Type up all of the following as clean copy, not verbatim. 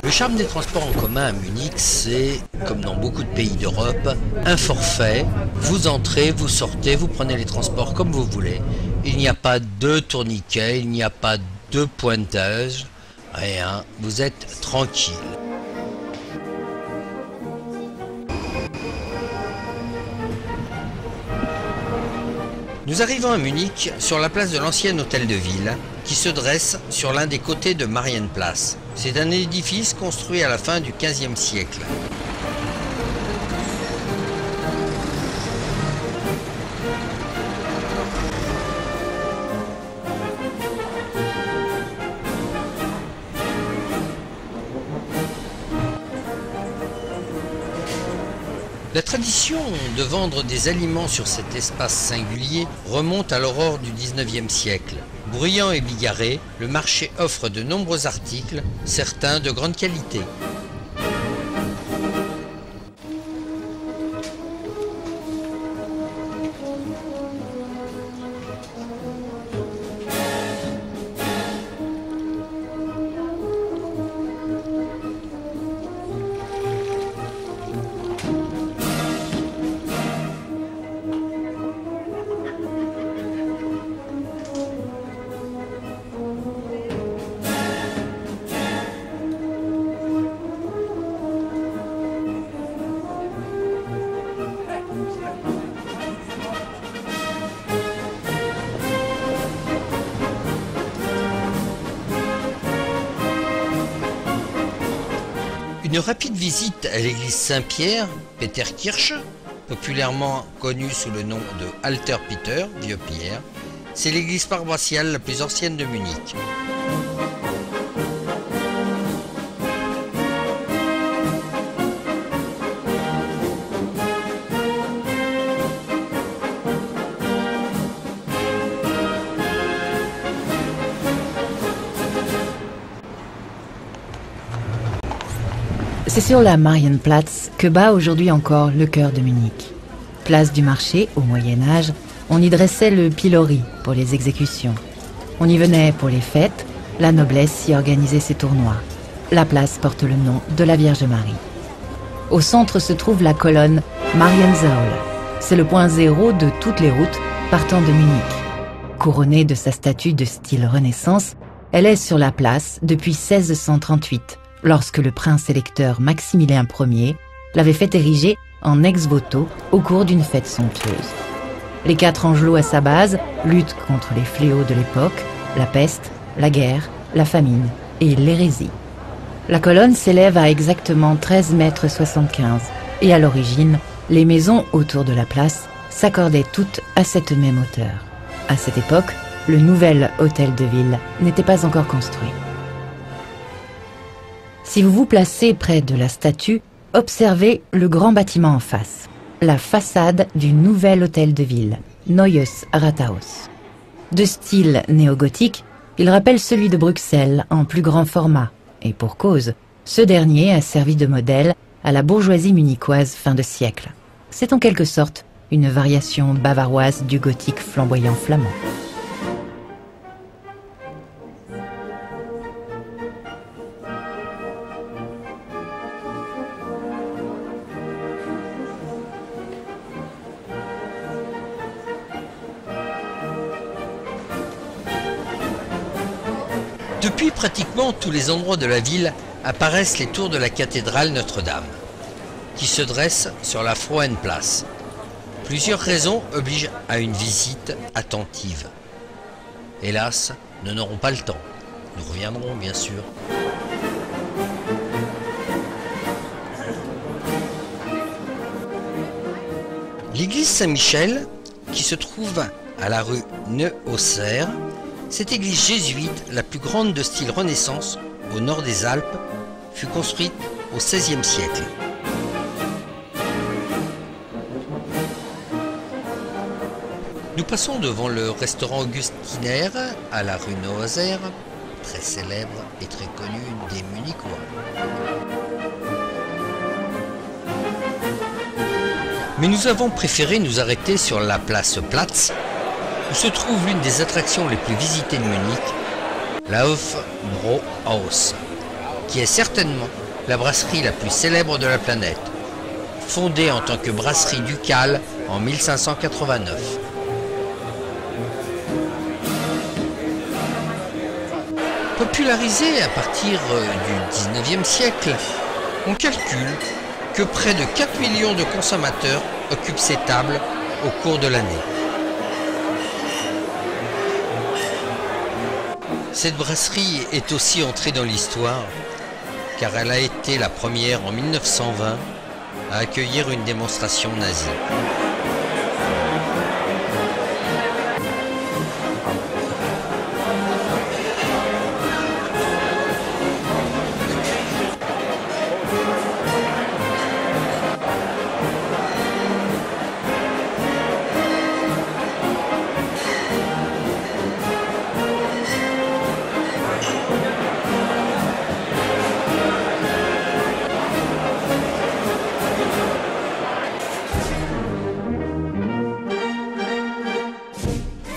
Le charme des transports en commun à Munich, c'est, comme dans beaucoup de pays d'Europe, un forfait. Vous entrez, vous sortez, vous prenez les transports comme vous voulez. Il n'y a pas de tourniquet, il n'y a pas de pointage, rien. Vous êtes tranquille. Nous arrivons à Munich sur la place de l'ancien hôtel de ville qui se dresse sur l'un des côtés de Marienplatz. C'est un édifice construit à la fin du XVe siècle. La tradition de vendre des aliments sur cet espace singulier remonte à l'aurore du XIXe siècle. Bruyant et bigarré, le marché offre de nombreux articles, certains de grande qualité. Une rapide visite à l'église Saint-Pierre, Peterkirche, populairement connue sous le nom de Alter Peter, Vieux Pierre, c'est l'église paroissiale la plus ancienne de Munich. C'est sur la Marienplatz que bat aujourd'hui encore le cœur de Munich. Place du marché, au Moyen-Âge, on y dressait le pilori pour les exécutions. On y venait pour les fêtes, la noblesse y organisait ses tournois. La place porte le nom de la Vierge Marie. Au centre se trouve la colonne Mariensäule. C'est le point zéro de toutes les routes partant de Munich. Couronnée de sa statue de style Renaissance, elle est sur la place depuis 1638. Lorsque le prince électeur Maximilien Ier l'avait fait ériger en ex-voto au cours d'une fête somptueuse. Les 4 angelots à sa base luttent contre les fléaux de l'époque, la peste, la guerre, la famine et l'hérésie. La colonne s'élève à exactement 13,75 m et à l'origine, les maisons autour de la place s'accordaient toutes à cette même hauteur. À cette époque, le nouvel hôtel de ville n'était pas encore construit. Si vous vous placez près de la statue, observez le grand bâtiment en face, la façade du nouvel hôtel de ville, Neues Rathaus. De style néo-gothique, il rappelle celui de Bruxelles en plus grand format, et pour cause, ce dernier a servi de modèle à la bourgeoisie munichoise fin de siècle. C'est en quelque sorte une variation bavaroise du gothique flamboyant flamand. Depuis pratiquement tous les endroits de la ville apparaissent les tours de la cathédrale Notre-Dame, qui se dresse sur la Frauenplatz. Plusieurs raisons obligent à une visite attentive. Hélas, nous n'aurons pas le temps. Nous reviendrons bien sûr. L'église Saint-Michel, qui se trouve à la rue Neuhausser, cette église jésuite, la plus grande de style Renaissance, au nord des Alpes, fut construite au XVIe siècle. Nous passons devant le restaurant Augustiner à la rue Neuhausser, très célèbre et très connu des Munichois. Mais nous avons préféré nous arrêter sur la place Platz, où se trouve l'une des attractions les plus visitées de Munich, la Hofbräuhaus. qui est certainement la brasserie la plus célèbre de la planète, fondée en tant que brasserie ducale en 1589. Popularisée à partir du 19e siècle, on calcule que près de 4 millions de consommateurs occupent ces tables au cours de l'année. Cette brasserie est aussi entrée dans l'histoire car elle a été la première en 1920 à accueillir une démonstration nazie.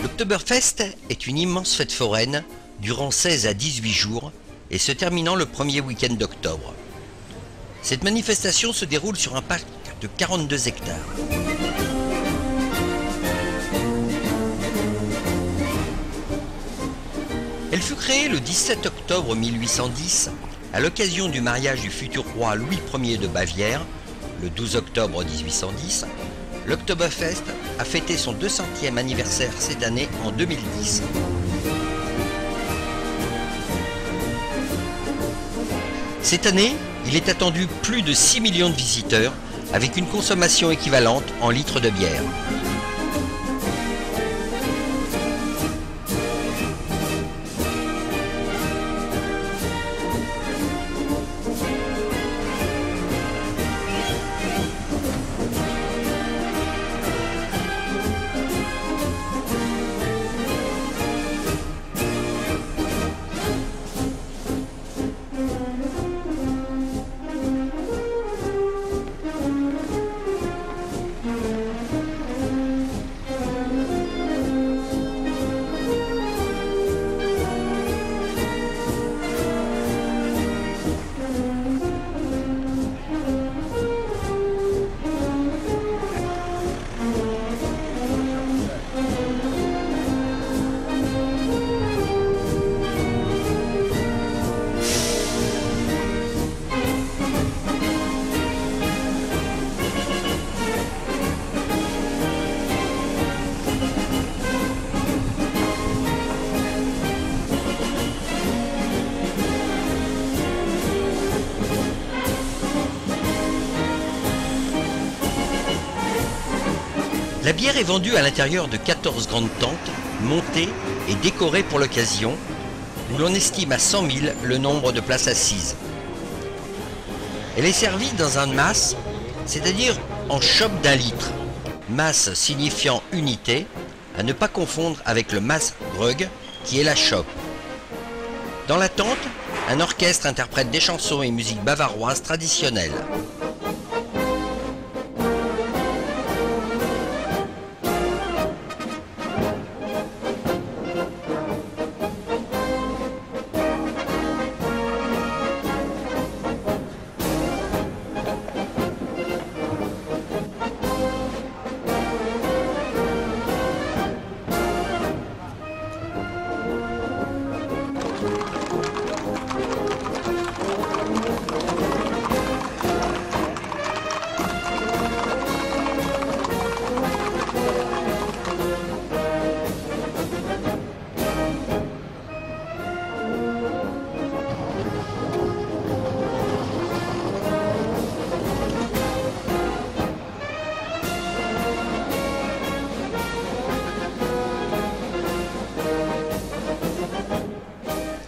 L'Oktoberfest est une immense fête foraine durant 16 à 18 jours et se terminant le premier week-end d'octobre. Cette manifestation se déroule sur un parc de 42 hectares. Elle fut créée le 17 octobre 1810 à l'occasion du mariage du futur roi Louis Ier de Bavière, le 12 octobre 1810. L'Oktoberfest a fêté son 200e anniversaire cette année en 2010. Cette année, il est attendu plus de 6 millions de visiteurs avec une consommation équivalente en litres de bière. La bière est vendue à l'intérieur de 14 grandes tentes, montées et décorées pour l'occasion, où l'on estime à 100 000 le nombre de places assises. Elle est servie dans un mass, c'est-à-dire en chope d'1 litre. Mass signifiant unité, à ne pas confondre avec le mass grog, qui est la chope. Dans la tente, un orchestre interprète des chansons et musiques bavaroises traditionnelles.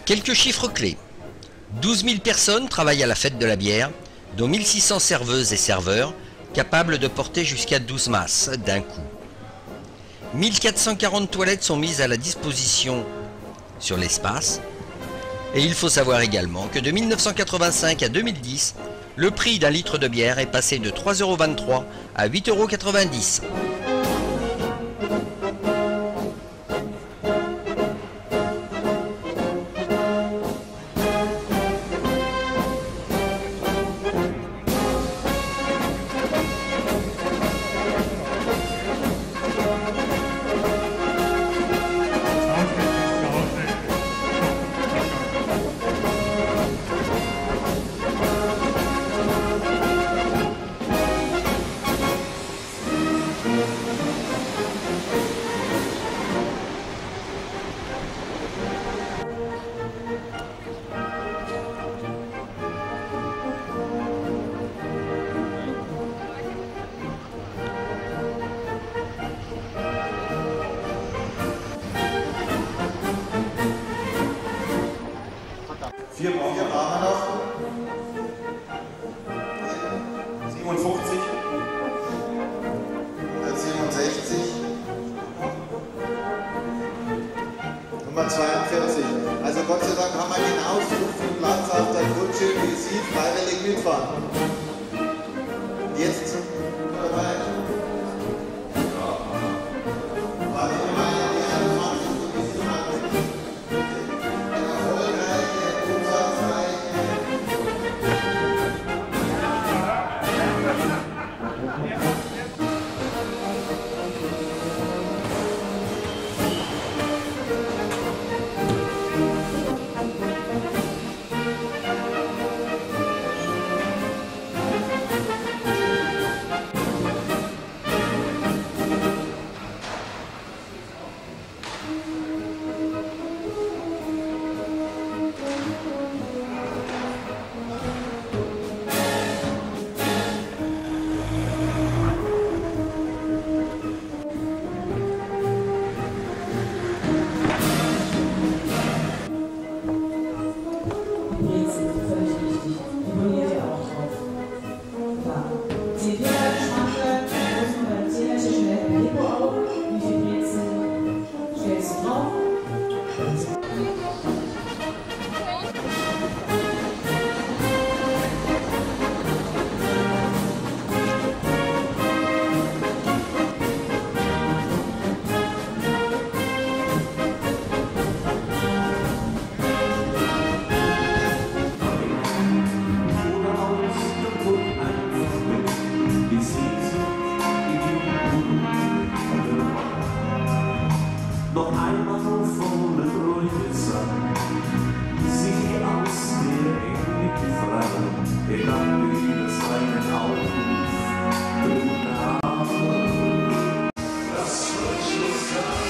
Quelques chiffres clés. 12 000 personnes travaillent à la fête de la bière, dont 1600 serveuses et serveurs, capables de porter jusqu'à 12 masses d'un coup. 1440 toilettes sont mises à la disposition sur l'espace. Et il faut savoir également que de 1985 à 2010, le prix d'un litre de bière est passé de 3,23 € à 8,90 €. nicht mitfahren. Jetzt dabei. Noch einmal volle Freude sein, sieh aus der Enge frei, Gedanke über seinen Aufruf, das Schluss sein.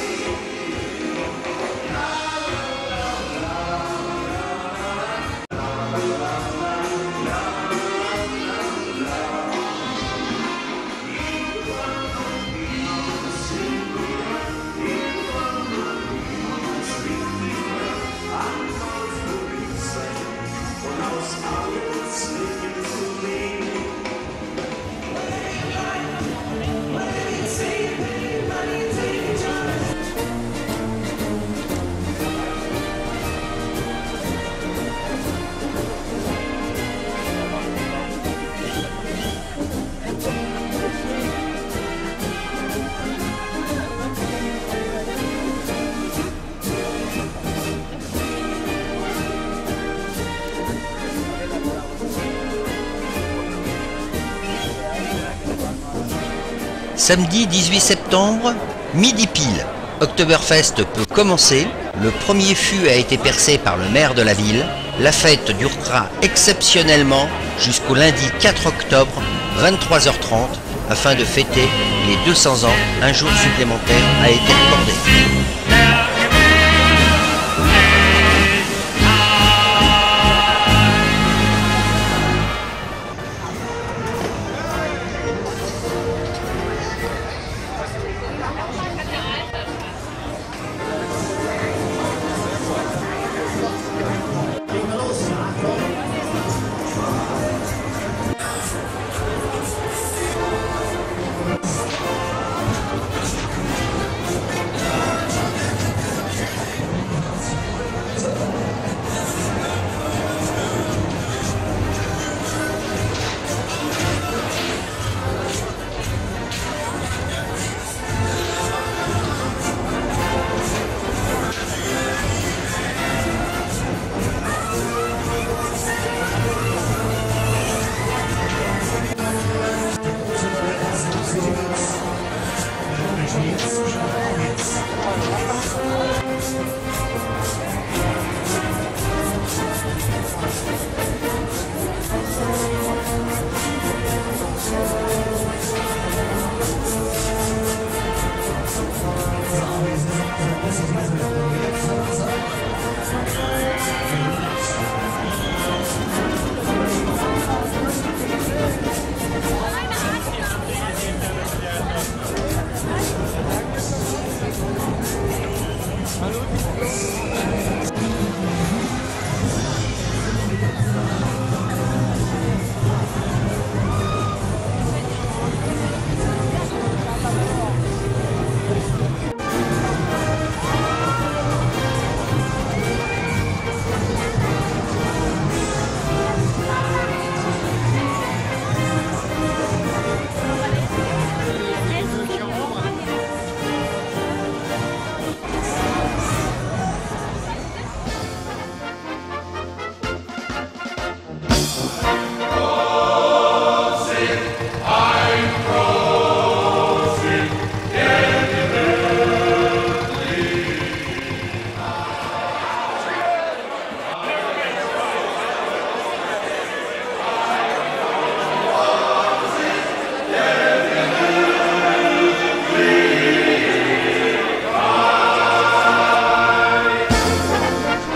Samedi 18 septembre, midi pile, Oktoberfest peut commencer. Le premier fût a été percé par le maire de la ville. La fête durera exceptionnellement jusqu'au lundi 4 octobre, 23h30, afin de fêter les 200 ans. Un jour supplémentaire a été accordé.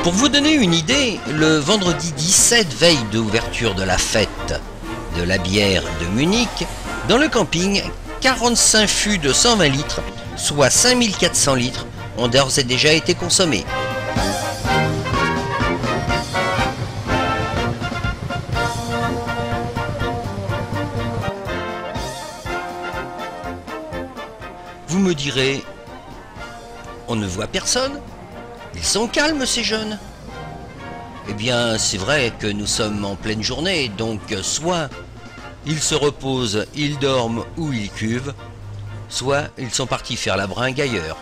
Pour vous donner une idée, le vendredi 17, veille d'ouverture de la fête de la bière de Munich, dans le camping, 45 fûts de 120 litres, soit 5400 litres, ont d'ores et déjà été consommés. Vous me direz, on ne voit personne? Ils sont calmes ces jeunes. Eh bien, c'est vrai que nous sommes en pleine journée, donc soit ils se reposent, ils dorment ou ils cuvent, soit ils sont partis faire la bringue ailleurs.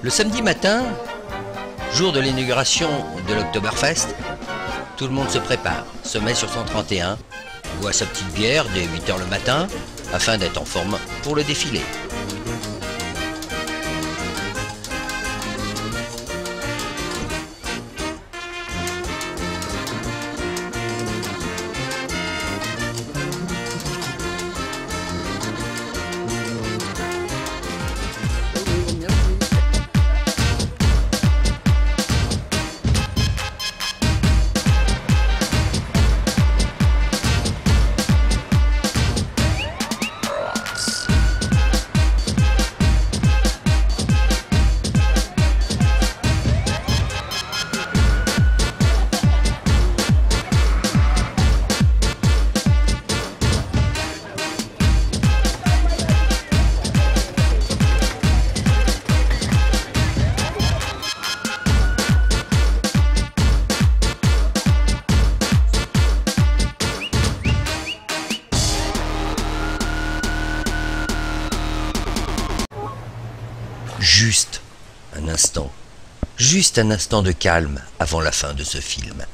Le samedi matin, jour de l'inauguration de l'Oktoberfest, tout le monde se prépare, se met sur 131, boit sa petite bière dès 8 h le matin, afin d'être en forme pour le défilé. Juste un instant de calme avant la fin de ce film.